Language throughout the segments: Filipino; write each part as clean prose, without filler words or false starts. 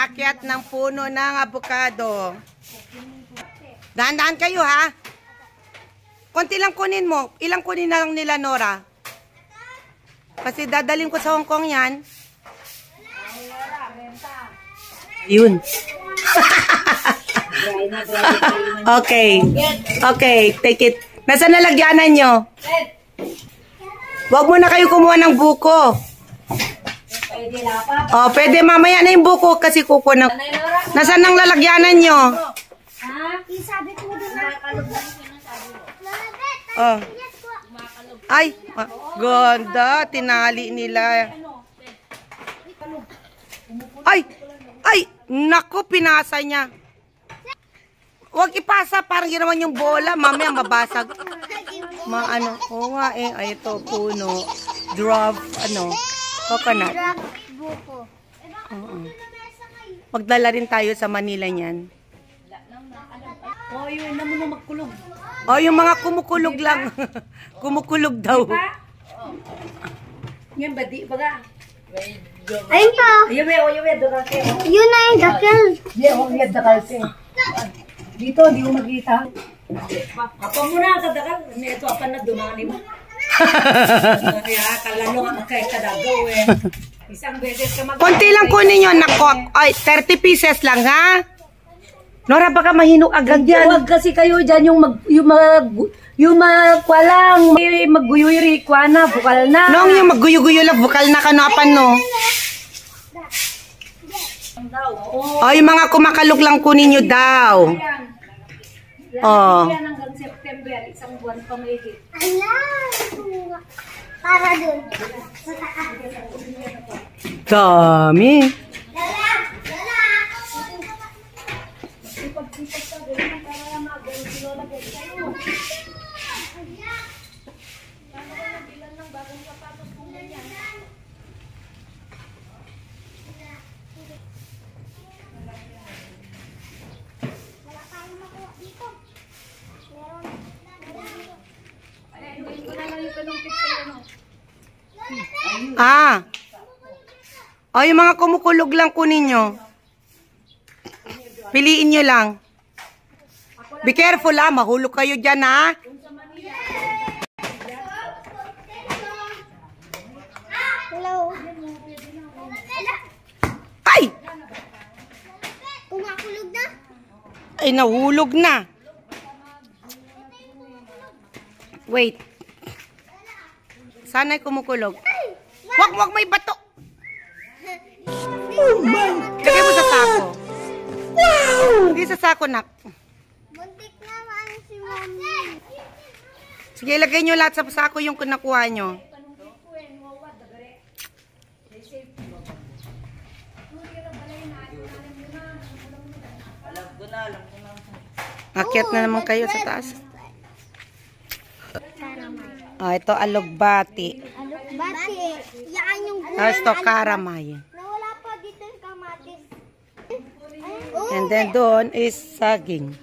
aakyat ng puno ng abukado. Dahan-dahan kayo ha. Konti lang kunin mo. Ilang kunin na lang nila, Nora? Kasi dadalhin ko sa Hong Kong yan. Yun. Okay. Okay, take it. Nasaan nalagyanan nyo? Huwag mo na kayo kumuha ng buko. Oh, pwede mamaya na yung buko kasi kuko na. Nasaan ang lalagyanan nyo? Sabi ko doon na. Oh. Ay, ganda. Tinali nila. Ay, naku, pinasa niya. Huwag ipasa, parang ginawa yung bola. Mamaya mabasag. Maano, oo nga eh. Ay, ito, puno. Drop, coconut. Buko. Magdala rin tayo sa Manila niyan. Oh, yun na muna magkulog. Oh, yung mga kumukulog lang. Kumukulog daw. Yan ba, di ba ga? Ayun pa. Ayaw, dakal. Yun na yung dakil. Ayaw, dakal. Dito, di mo magkita. Apa mo na, kadakal. Ito, apa na, dumani mo. Kaya, kalalo nga magkakadagaw eh. Isang beses ka mag- Konti lang kunin nyo, nako. Ay, 30 pieces lang, ha? Nora, baka mahino agad yan. Huwag kasi kayo dyan yung magwalang, magguyuri, na, bukal na. Nung yung magguyo-guyo lang, bukal na kanapan, no? Oh, yung mga kumakalog lang kunin nyo daw. Oh. Yan hanggang September, isang buwan pa mahigit. Ala. Para dun. Dami. Oh, yung mga kumukulog lang kunin nyo. Piliin nyo lang. Be careful mahulog kayo dyan ha. Hello. Ay! Kumakulog na. Ay, nahulog na. Wait. Sana'y kumukulog. Wag may bato. Oh my God! Lagay mo sa sako. Wow! Hindi sa sako, nak. Buntik naman si Mami. Sige, lagay nyo lahat sa sako yung nakuha nyo. Akyat na naman kayo sa taas. Ito alugbati. Alugbati. Yan yung Ito karamay. nawala pa dito yung kamatis. And then doon is saging.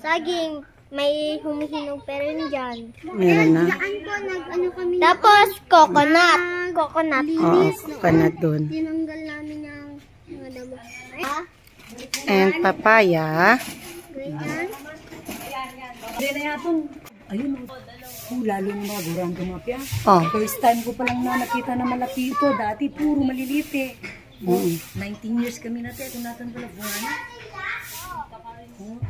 Saging. May humihinog pero dyan. Meron na. Kami. Tapos coconut. Coconut. Oo, coconut doon. Tinanggal namin yung mga damo. And papaya. Ganyan. Hindi na yatong, ayun, lalo ng mga gurang dumapya. Oh. First time ko palang nakita na malaki ito. Dati puro maliliit eh. 19 years kami natin. Kung natin pala buwan na.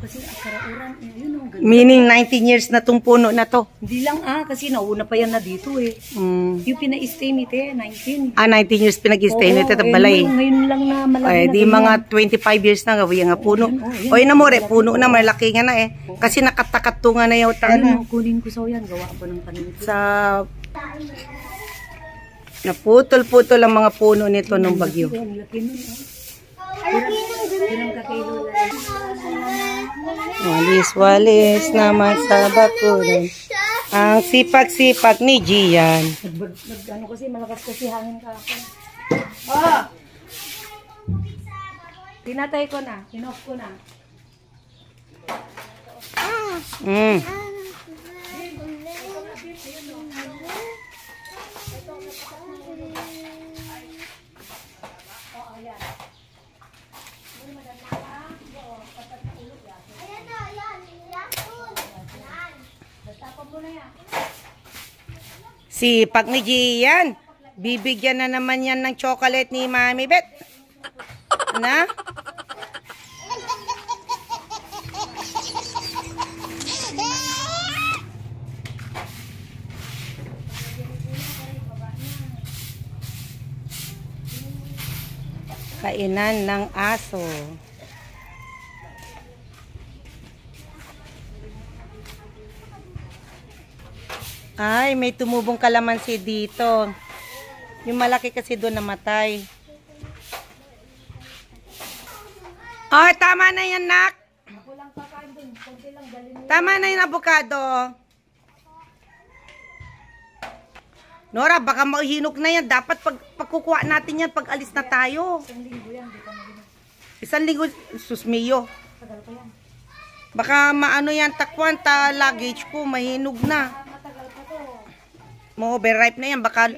Kasi akarauran, yun ang ganda. Meaning 19 years na tong puno na to. Hindi lang kasi nauna pa yan na dito eh. Yung pina-stay nito 19. 19 years pinag-stay nito sa balay. Ngayon lang na malaki Ay, na di ganyan. mga 25 years na gawin nga puno. O yun na more, puno na, malaki nga na eh. Kasi nakatakatungan na yung Ano, kunin ko sa yan, gawa ko ng panin. sa naputol-putol ang mga puno nito nung bagyo. Ang laki nun Pinang kakilo lang. Walis-walis naman sa bakuran. Ang sipag-sipag ni Gian. Ano kasi, malakas kasi hangin ka ako. Tinatay ko na, tinoff ko na. Sipag ni Gian. Bibigyan na naman yan ng chocolate ni Mami Bet. Na? Kainan ng aso. Ay, may tumubong kalamansi dito. Yung malaki kasi doon namatay. Oh, tama na yan, nak. Tama na yung avocado. Nora, baka mahinog na yan. Dapat pagkukuha natin yan pag alis na tayo. Isang linggo, susmiyo. Baka maano yan, takwan, luggage ko, mahinog na. Mo-overripe na yan, baka 5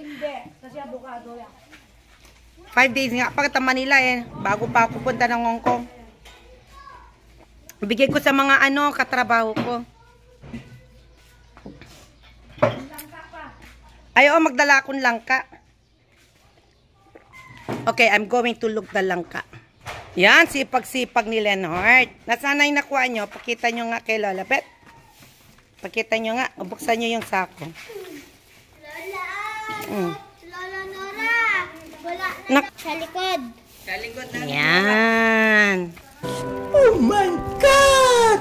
days nga pa Manila eh, bago pa ako punta ng Hong Kong. Bigay ko sa mga katrabaho ko. Ayaw, magdala akong langka. Okay, I'm going to look the langka. Yan, sipag-sipag ni Leonard. Nasanay nakuha nyo, pakita nyo nga kay Lola Bet. Pakita nyo nga, buksan nyo yung sako. Lola Nora. Wala. Sa likod. Sa likod na. Yan. Oh my God!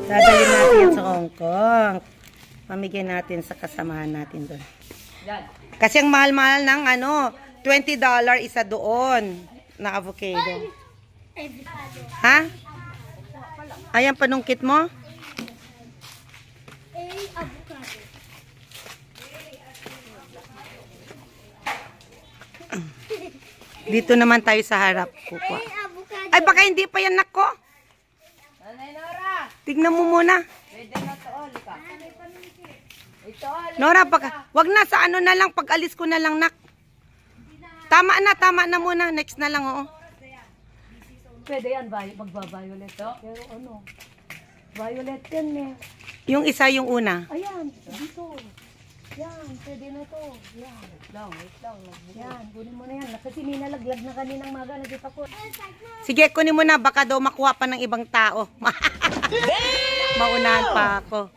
Dadalhin natin yan sa Hong Kong. Pamigay natin sa kasamahan natin doon. Kasi ang mahal-mahal ng $20 isa doon na avocado. Ha? Ayan, panungkit mo? Avocado. Dito naman tayo sa harap. Kukuha. Avocado. Ay, baka hindi pa yan, nako. Tignan mo muna. Nora, baka, wag na, sa na lang, pag alis ko na lang, nak. Tama na muna. Next na lang, oo. Pwede yan, magba-violet to. Pero violet yan eh. Yung isa, yung una. Ayan, dito. Yan, pwede na to. Yan, wait lang. Yan, kunin mo na yan. Kasi ninalaglag na kaninang maga, nagip ako. Sige, kunin mo na. Baka daw makuha pa ng ibang tao. Maunahan pa ako.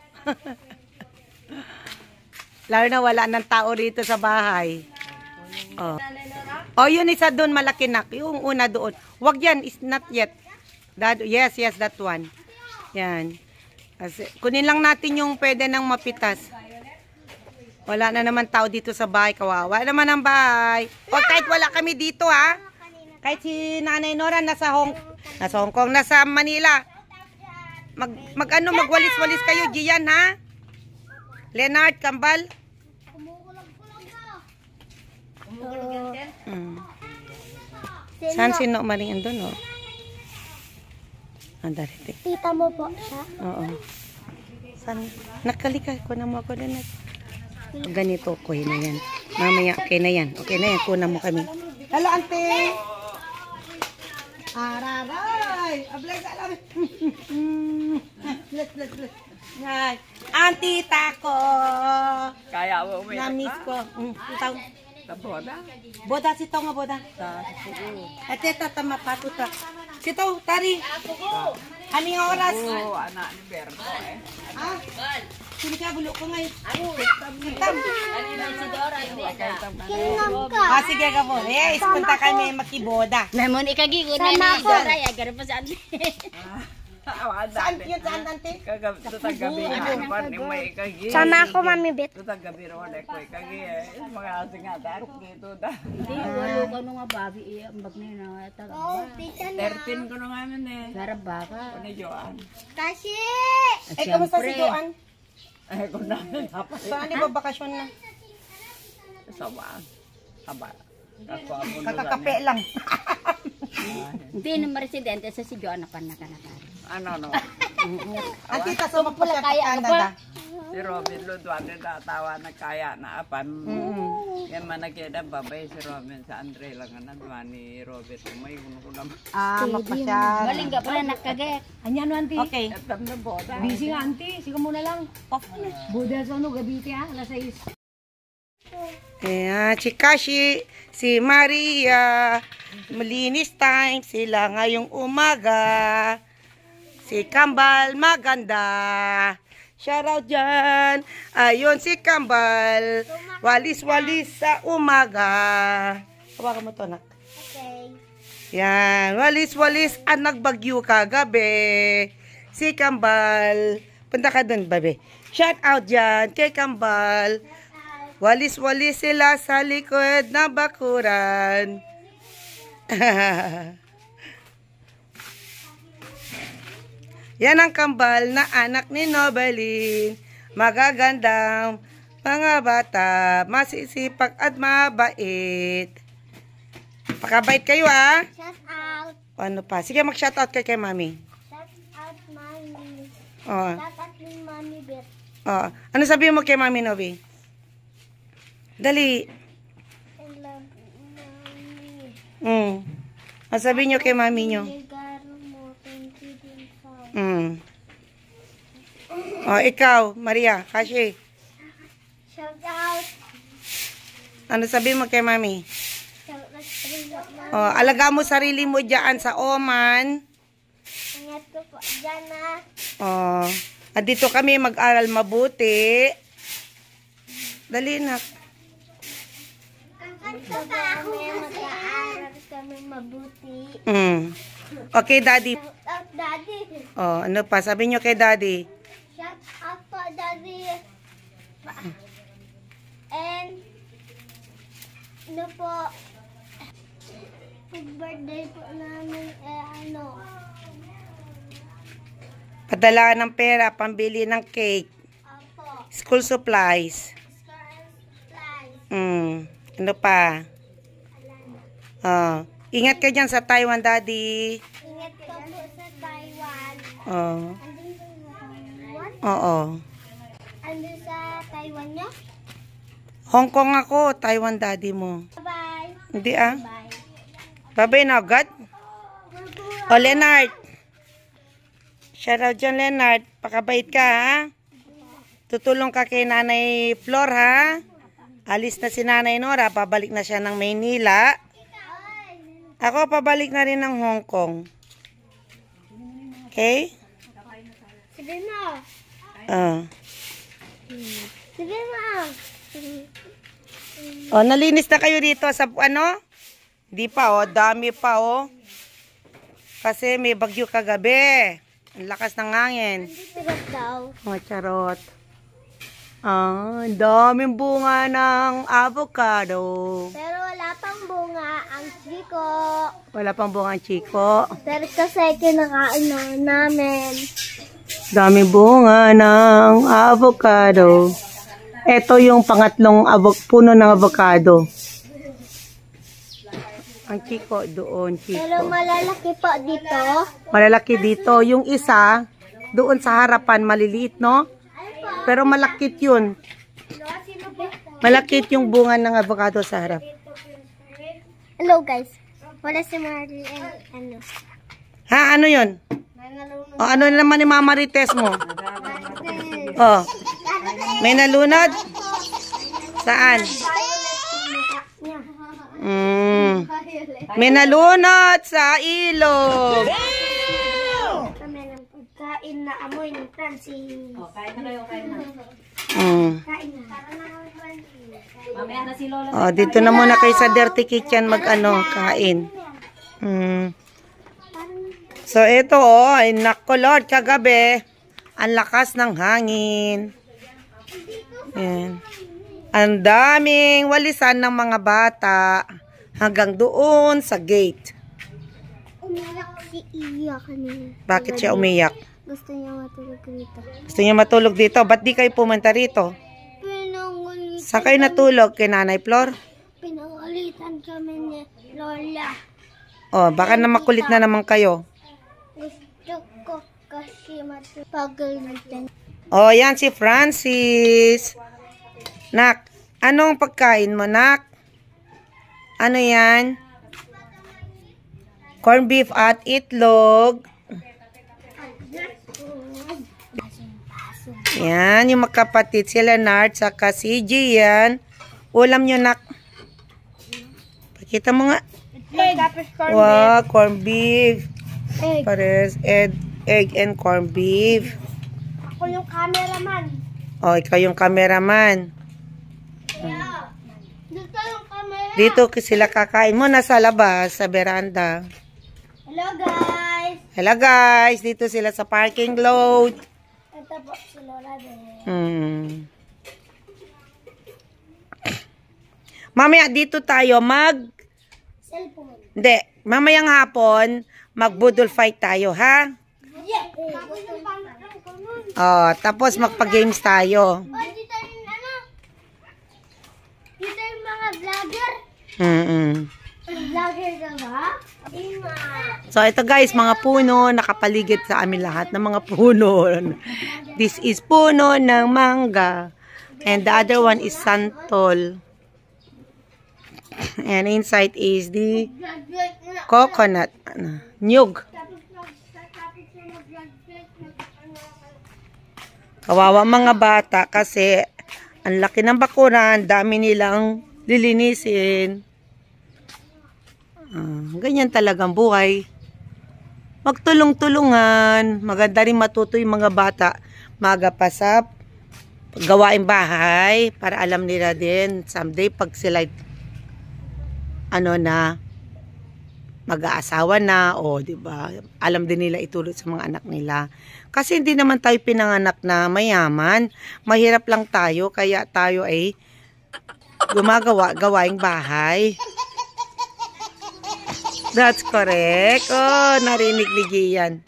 Lalo na wala ng tao rito sa bahay. Oh, yun isa doon, malaki nak. Yung una doon. Wag yan, is not yet. Yes, that one. Yan. Kasi, kunin lang natin yung pwede nang mapitas. Wala na naman tao dito sa bahay. Kawawa naman ang bahay. O kahit wala kami dito, ha? Kahit si Nanay Nora nasa Hong Kong, nasa Manila. Magwalis-walis kayo, Gian, ha? Leonard, Kambal. Saan si No Maring andun, oh? Ang darite. Tita mo po siya. Oo. Saan? Nakalika ko na mo ako na. Ganito, okay na yan. Mamaya, okay na yan. Okay na yan, kunan mo kami. Hello, ante! Araray! Ablay sa alam. Bless. Ay, auntie Taco! Kaya mo umay. Na-miss ko. Itaw. Taboda? Boda, sitaw nga boda. Ate, tatama patuta. Sitaw, tari. Ano yung oras? Oo, anak ni Berto eh. Ah? Sini ka, bulo ko ngayon. Tam. Kingam ka. Ah, sige ka po. Yes, punta kami makiboda. Lemon ikagigo na Sama ni ko. Dora ya gara pa sa ante. Saan yun? Saan, ante? Tutagabi nga pa ni may ikagi. Sama ako, Mami Bet. Tutagabi ro na ko ikagi eh. Mga asin nga darok dito da. Di walo ka no nga babi iya ambag ni na tag. Oh, tita na. 13 ko na nga nun eh. Gara baka. Ni Joan. Kasi. Eh, kamusta si Joan? Ay ko na dapat Saan di ba bakasyon na? sa ba. Aba. Ako amo na. Kakakape lang. Hindi na residente sa si Joan pa na kanaka. Ano no? Ante, taso magpula kaya sa ka Canada. Si Robin Ludwan na tawa na kaya na apan. Yan man nakita babay si Robin sa Andre lang na ni Robert may kuno ko naman. Ah, magpasyal. Balingga pa na nakagayat. Anya no auntie? Okay. Atam na boda. Busy nga auntie, sige muna lang. Off na. Buda sa ano gabi alas 6. Ayan, si Kashi, si Maria. Malinis time sila ngayong umaga. Si Kambal, maganda. Shoutout dyan. Ayun, si Kambal. Walis-walis sa umaga. Hawakan mo to, anak. Okay. Yan, walis-walis at nagbagyo kagabi. Si Kambal. Punta ka dun, babe. Shoutout dyan kay Kambal. Walis-walis sila sa likod ng bakuran. Yan ang Kambal na anak ni Nobelin. Magagandang mga bata, masisipag at mabait. Pakabait kayo, ah. Shout out. Ano pa? Sige, mag-shoutout kay Mami. Shout out, Mami. Oh. Shout out ni Mami Bet. Oh. Ano sabihin mo kay Mami Novi? Dali. I love Mami. Ano sabihin nyo kay Mami nyo? Regalo mo. Thank you din sa... Oh, ikaw, Maria, Kashi. Shout out. Ano sabihin mo kay Mami? Shout out sa Mami. Oh, alaga mo sarili mo dyan sa Oman. Ingat ko po dyan na. Oh, at dito kami mag-aral mabuti. Dali na. Dito kami mag-aaral kami mabuti. Okay, Daddy. Shout out, Daddy. Oh, ano pa? Sabi nyo kay Daddy. Shout out po, Daddy. And, ano po, pag-birthday po namin, Padala ng pera, pambili ng cake, Apo, school supplies. supplies. Ano pa? Oh, ingat ka dyan sa Taiwan, Daddy. Ingat ko po sa Taiwan. Oh, Andun sa Taiwan? oo. Andun sa Taiwan niya? Hong Kong ako, Taiwan daddy mo. Bye-bye. Hindi ah. Bye. Babay na agad. O, Leonard. Shoutout dyan, Leonard. Pakabait ka, ha? Tutulong ka kay Nanay Flor, ha? Alis na si Nanay Nora. Pabalik na siya ng Maynila. Ako, pabalik na rin ng Hong Kong. Okay? Sige na. Sige na. O, nalinis na kayo dito sa ano? Di pa, o. Dami pa, o. Kasi may bagyo kagabi. Ang lakas ng hangin. Sarap daw. O, charot. Daming bunga ng avocado. Pero wala pang bunga ang chiko. Wala pang bunga ang chiko. Pero kasi kinakain na namin. Daming bunga ng avocado. Ito yung pangatlong puno ng avocado. Ang chiko doon, Pero chiko. malalaki po dito. Malalaki dito. Yung isa, doon sa harapan, maliliit, no? Pero malakit yun. Malakit yung bunga ng avocado sa harap. Hello guys. Wala si Marley and ano. Ha? Ano yun? O, ano naman ni Mama Rites mo? O, may nalunod? Saan? May nalunod sa ilog. Kami ng pagkain na amoy ng Francis. Kain na kayo, kain na. Kain na. Para na kami Francis. Mamaya na si Lola. O, dito na muna kayo sa Dirty Kitchen kain. So, ito ay nako Lord, kagabi, ang lakas ng hangin. Ayan. Ang daming walisan ng mga bata hanggang doon sa gate. Umiyak si Iya kanina. Bakit siya umiyak? Gusto niya matulog rito. Gusto niya matulog dito? Ba't di kayo pumunta rito? Sa kayo natulog kay Nanay Flor? Pinangalitan kami ni Lola. O, baka na makulit na naman kayo. Gusto ko kasi matulog. O, yan si Francis. Nak, anong pagkain mo, Nak? Ano yan? Corn beef at itlog. Yan, yung magkapatid si Leonard saka si Gian. Ulam nyo, nak. Pakita mo nga. Egg. Tapos corned beef. Wow, corned beef. Egg. Pares, egg and corned beef. Ako yung cameraman. O, ikaw yung cameraman. Yeah. Dito yung camera. Dito sila kakain mo sa labas, sa veranda. Hello guys. Hello guys, dito sila sa parking lot. Ito po si Lola din. Mamaya dito tayo Cellphone. Hindi, mamayang hapon, mag-budol fight tayo, ha? Yeah. Tapos yung pangkang ko nun. Tapos magpa-games tayo. Dito yung ano? Dito yung mga vlogger. Vlogger ka ba? Ima. So, ito guys, mga puno, nakapaligid sa amin lahat ng mga puno. This is puno ng mangga. And the other one is santol. And inside is the coconut. Nyug. Kawawa mga bata kasi ang laki ng bakuran, dami nilang lilinisin. Ganyan talagang buhay. Magtulong-tulungan. Maganda rin matuto yung mga bata. Maga pa sa gawain bahay para alam nila din someday pag sila na mag-aasawa na o di ba? Alam din nila itulot sa mga anak nila. Kasi hindi naman tayo pinanganak na mayaman. Mahirap lang tayo kaya tayo ay gawaing bahay. That's correct. Oh, narinig ni Gian.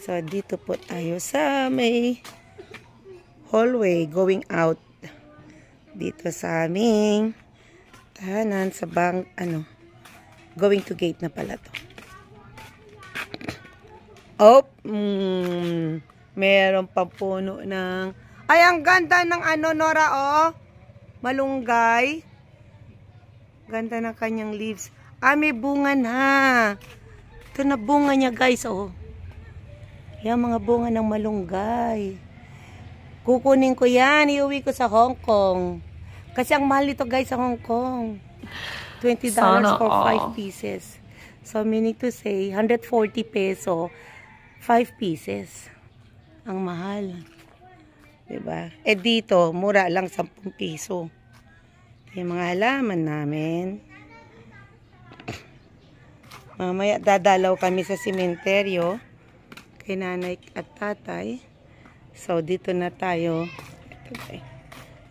So, dito po tayo sa may hallway going out. Dito sa aming tahanan sa going to gate na pala to. Meron pa puno ng... Ay, ang ganda ng Nora, oh. Malunggay. Ganda ng kanyang leaves. May bunga na. Ito na bunga niya, guys, oh. Yan, mga bunga ng malunggay. Kukunin ko yan. Iuwi ko sa Hong Kong. Kasi ang mahal nito, guys, sa Hong Kong. $20 for 5 pieces. So, meaning to say, 140 peso, 5 pieces. Ang mahal. Diba? Dito, mura lang 10 piso. Yung mga halaman namin. Mamaya, dadalaw kami sa sementeryo. Kay nanay at tatay. So, dito na tayo.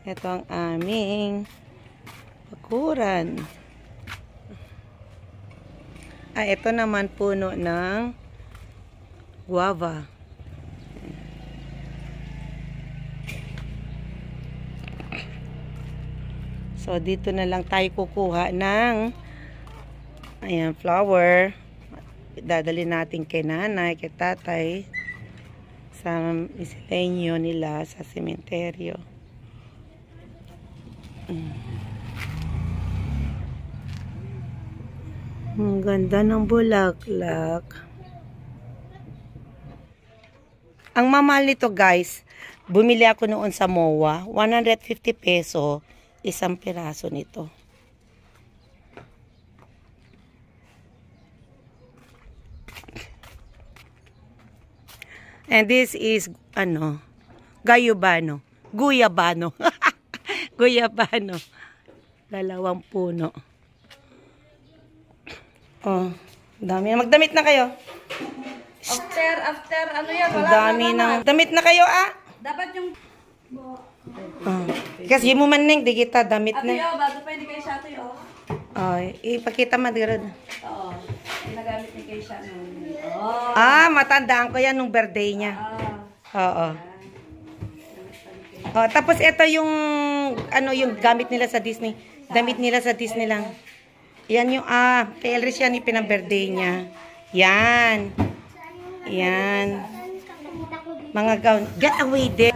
Ito ang aming bakuran. Ito naman puno ng guava. So, dito na lang tayo kukuha ng flower. Dadali natin kay nanay, kay tatay sa miscellaneous nila sa sementeryo. Ang ganda ng bulaklak. Ang mamahal nito, guys, bumili ako noon sa MOA, 150 peso, isang piraso nito. And this is, guyabano. Guyabano. Guyabano. 2 puno. Oh, dami na. Magdamit na kayo. After, yan, Ang dami na. Damit na kayo, Dapat yung... Kasi mo man neng, di kita damit na. bago pwede kayo siya ito, Ipakita madirod. Oo. Ginagamit ni kayo siya nung... Matandaan ko yan nung birthday niya. Oo. Tapos ito yung, yung gamit nila sa Disney. Damit nila sa Disney lang. Yan yung, kay Elris yan yung pinang-birthday niya. Yan. Yan. Mga gown. Get away there.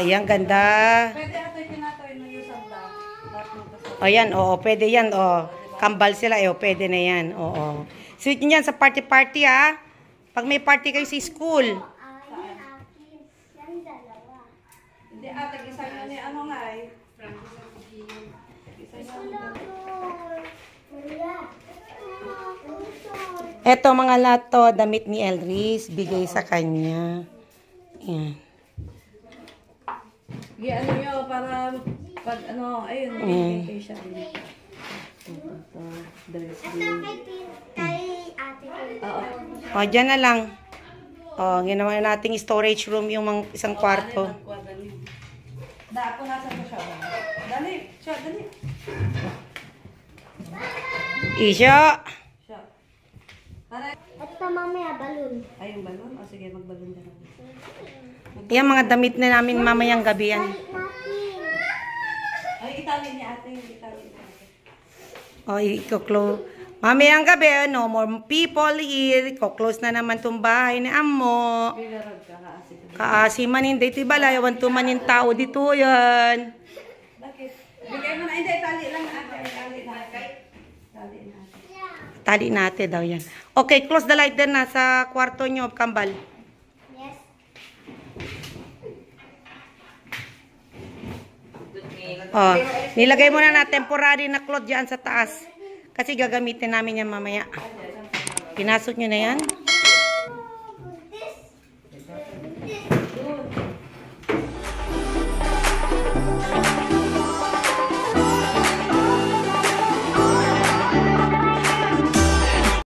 Yan, ganda. Pwede ito yung pinatoy nung yung sabda. Yan, pwede yan, Kambal sila, pwede na yan, Sweet nyo yan sa party-party, Pag may party kayo sa school. Yan akin. Yan dalawa. Hindi, tag-isa nyo ni ano nga eh. Wala. Eto mga lahat to, damit ni Elris. Bigay sa kanya. Yan. Ano nyo, para pag ano, ayun, may siya. Dress din. Kay ate ko. O, dyan na lang. O, ginawa nating storage room yung isang kwarto. Da, ako nasa ko siya. Dali, siya, dali. Isya! Siya. Para, Ito mamaya balon. ay yung balon? O sige, magbalon ka na. Yan mga damit na namin mamayang gabi yan. Ay, itali ni ate, itali ni ate. O, i-close. Mamayang gabi, no more people here. Ko-close na naman tong bahay ni Amo. Pilarag ka, kaasi ka. Kaasi man hindi, tibala. Yawan tuman yung tao dito yan. Bakit? Bigay mo na, hindi, tali lang ate. Tali na ate. Tali na ate. Tali natin daw yan. Okay, close the light din na sa kwarto nyo, Kambal. Yes. Oh, nilagay muna na temporary na cloth dyan sa taas. Kasi gagamitin namin yan mamaya. Pinasok nyo na yan.